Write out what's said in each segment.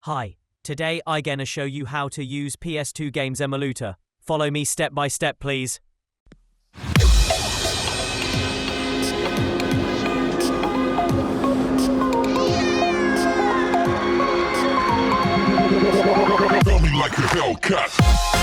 Hi, today I gonna show you how to use PS2 Games Emulator. Follow me step by step, please. Feel me like a Hellcat.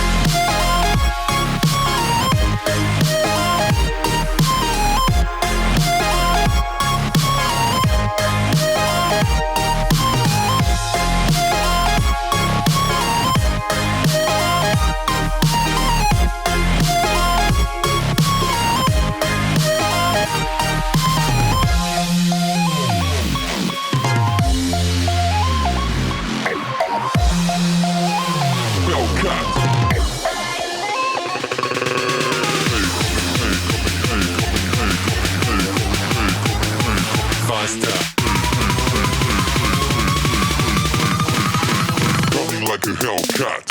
Like a Hellcat.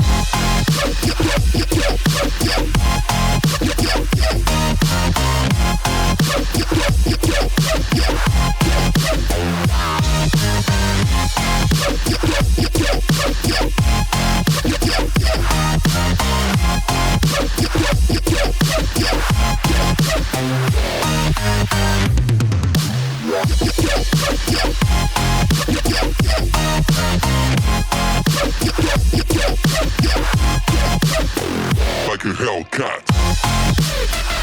Like a Hellcat.